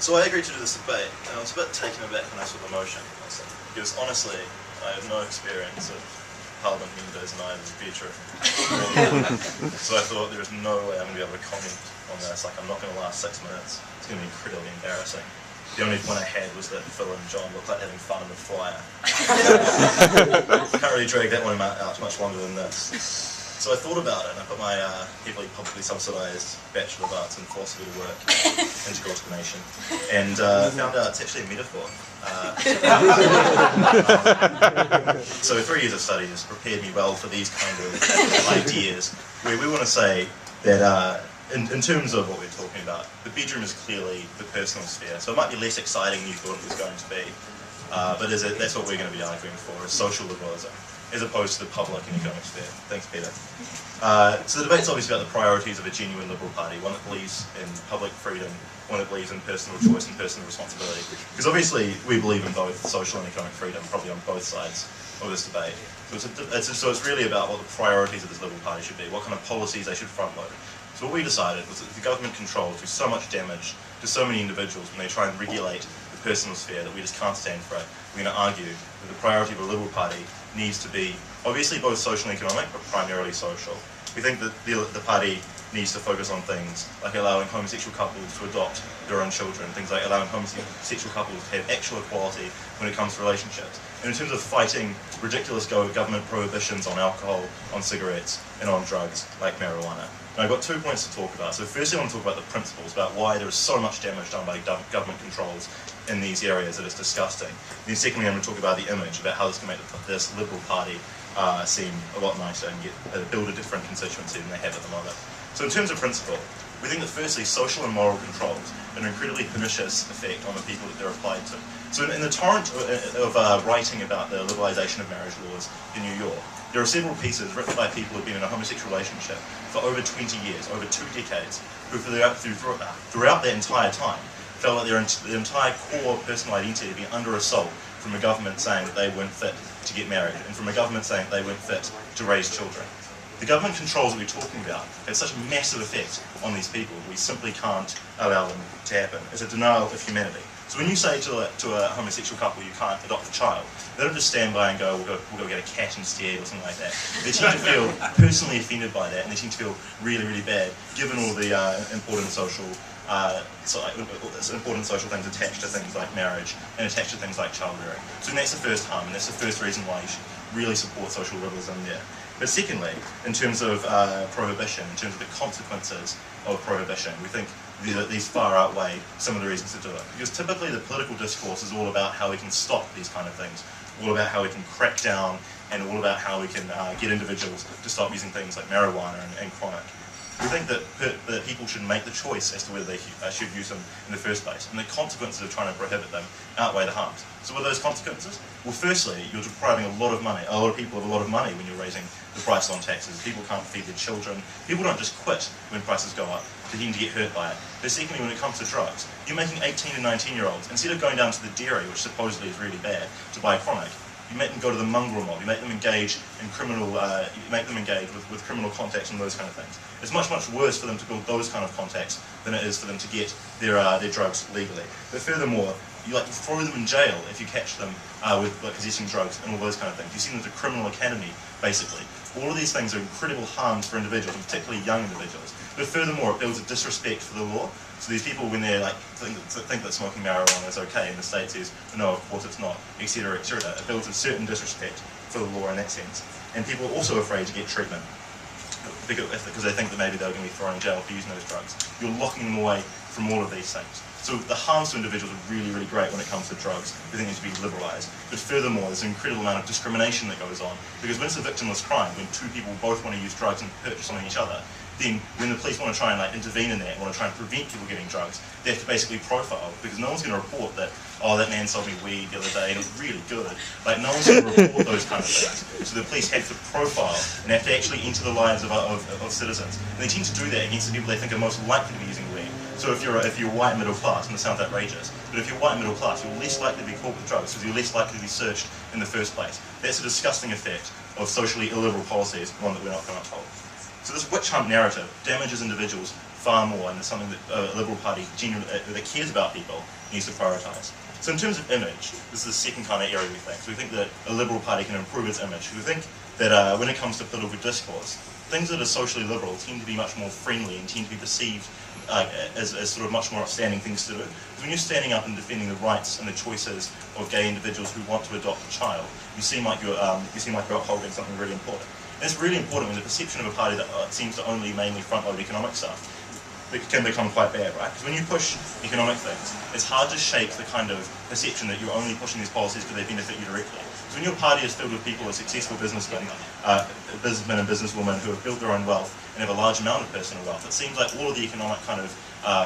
So I agreed to do this debate, and I was a bit taken aback when I saw the motion, because honestly, I have no experience of Parliament members and either the future. So I thought there is no way I'm going to be able to comment on this. Like, I'm not going to last 6 minutes. It's going to be incredibly embarrassing. The only point I had was that Phil and John looked like having fun in the flyer. Can't really drag that one out much longer than this. So I thought about it, and I put my heavily publicly subsidised Bachelor of Arts in Philosophy to work, integral to the nation, and found out it's actually a metaphor. So 3 years of study has prepared me well for these kind of ideas, where we want to say that in terms of what we're talking about, the bedroom is clearly the personal sphere, so it might be less exciting than you thought it was going to be, but that's what we're going to be arguing for, is social liberalism, as opposed to the public and economic sphere. Thanks, Peter. So the debate's obviously about the priorities of a genuine Liberal Party, one that believes in public freedom, one that believes in personal choice and personal responsibility. Because obviously we believe in both social and economic freedom, probably on both sides of this debate. So it's really about what the priorities of this Liberal Party should be, what kind of policies they should front load. So what we decided was that the government controls do so much damage to so many individuals when they try and regulate the personal sphere that we just can't stand for it. We're going to argue that the priority of a Liberal Party needs to be obviously both social and economic, but primarily social. We think that the party needs to focus on things like allowing homosexual couples to adopt their own children, things like allowing homosexual couples to have actual equality when it comes to relationships. And in terms of fighting ridiculous government prohibitions on alcohol, on cigarettes, and on drugs like marijuana. And I've got 2 points to talk about. So firstly, I want to talk about the principles, about why there is so much damage done by government controls in these areas that it's disgusting. And then secondly, I'm going to talk about the image, about how this can make this Liberal Party seem a lot nicer and build a different constituency than they have at the moment. So in terms of principle, we think that firstly, social and moral controls have an incredibly pernicious effect on the people that they're applied to. So in the torrent of writing about the liberalisation of marriage laws in New York, there are several pieces written by people who have been in a homosexual relationship for over 20 years, over 2 decades, who throughout that entire time felt like their entire core personal identity had been under assault from a government saying that they weren't fit to get married, and from a government saying that they weren't fit to raise children. The government controls that we're talking about have such a massive effect on these people, we simply can't allow them to happen. It's a denial of humanity. So when you say to a homosexual couple you can't adopt a child, they don't just stand by and go, we'll go get a cat instead or something like that. They tend to feel personally offended by that, and they tend to feel really, really bad, given all the important social things attached to things like marriage and attached to things like childbearing. So that's the first harm, and that's the first reason why you should really support social liberalism there. But secondly, in terms of prohibition, in terms of the consequences of prohibition, we think that these far outweigh some of the reasons to do it. Because typically the political discourse is all about how we can stop these kind of things, all about how we can crack down, and all about how we can get individuals to stop using things like marijuana and chronic. We think that people should make the choice as to whether they should use them in the first place, and the consequences of trying to prohibit them outweigh the harms. So what are those consequences? Well, firstly, you're depriving a lot of people of a lot of money when you're raising the price on taxes. People can't feed their children. People don't just quit when prices go up. They tend to get hurt by it. But secondly, when it comes to drugs, you're making 18 and 19-year-olds, instead of going down to the dairy, which supposedly is really bad, to buy chronic, you make them go to the mongrel mob, you make them engage in criminal, with criminal contacts and those kind of things. It's much, much worse for them to build those kind of contacts than it is for them to get their drugs legally. But furthermore, you throw them in jail if you catch them with possessing drugs and all those kind of things. You send them to criminal academy, basically. All of these things are incredible harms for individuals, and particularly young individuals. But furthermore, it builds a disrespect for the law. So these people, when they're think that smoking marijuana is okay, and the state says, no, of course it's not, etc., etc., it builds a certain disrespect for the law in that sense. And people are also afraid to get treatment because they think that maybe they're going to be thrown in jail for using those drugs. You're locking them away from all of these things. So the harms to individuals are really, really great when it comes to drugs. We think it needs to be liberalised. But furthermore, there's an incredible amount of discrimination that goes on. Because when it's a victimless crime, when two people both want to use drugs and purchase on each other, then when the police want to try and intervene in that, want to try and prevent people getting drugs, they have to basically profile, because no one's going to report that, oh, that man sold me weed the other day and it was really good. No one's going to report those kind of things. So the police have to profile and have to actually enter the lives of citizens. And they tend to do that against the people they think are most likely to be using weed. So if you're white middle class, and it sounds outrageous, but if you're white middle class, you're less likely to be caught with drugs because you're less likely to be searched in the first place. That's a disgusting effect of socially illiberal policies, one that we're not going to uphold. So this witch hunt narrative damages individuals far more, and it's something that a Liberal Party that cares about people needs to prioritise. So in terms of image, this is the second kind of area we think. So we think that a Liberal Party can improve its image. We think that when it comes to political discourse, things that are socially liberal tend to be much more friendly and tend to be perceived as sort of much more upstanding things to do. Because when you're standing up and defending the rights and the choices of gay individuals who want to adopt a child, you seem like you're upholding something really important. And it's really important when the perception of a party that seems to only mainly front-load economic stuff, it can become quite bad, right? Because when you push economic things, it's hard to shake the kind of perception that you're only pushing these policies because they benefit you directly. So when your party is filled with people who are successful businessmen and businesswomen who have built their own wealth and have a large amount of personal wealth, it seems like all of the economic kind of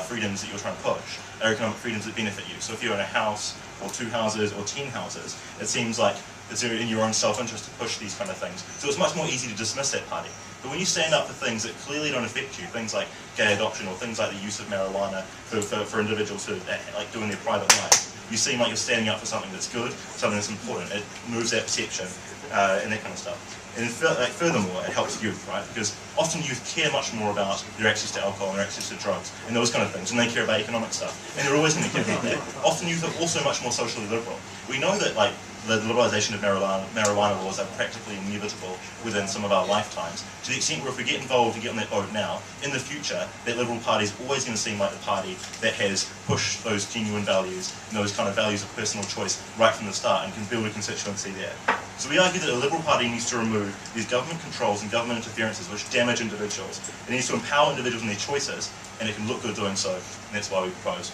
freedoms that you're trying to push are economic freedoms that benefit you. So if you own a house, or 2 houses, or 10 houses, it seems like it's in your own self-interest to push these kind of things. So it's much more easy to dismiss that party. But when you stand up for things that clearly don't affect you, things like gay adoption or things like the use of marijuana for individuals who are like doing their private lives, you seem like you're standing up for something that's good, something that's important. It moves that perception and that kind of stuff. And furthermore, it helps youth, right? Because often youth care much more about their access to alcohol and their access to drugs and those kind of things, and they care about economic stuff. And they're always going to care about that. Often youth are also much more socially liberal. We know that like the liberalisation of marijuana laws are practically inevitable within some of our lifetimes, to the extent where if we get involved and get on that boat now, in the future, that Liberal Party is always going to seem like the party that has pushed those genuine values and those kind of values of personal choice right from the start and can build a constituency there. So we argue that a Liberal Party needs to remove these government controls and government interferences which damage individuals. It needs to empower individuals in their choices, and it can look good doing so, and that's why we propose.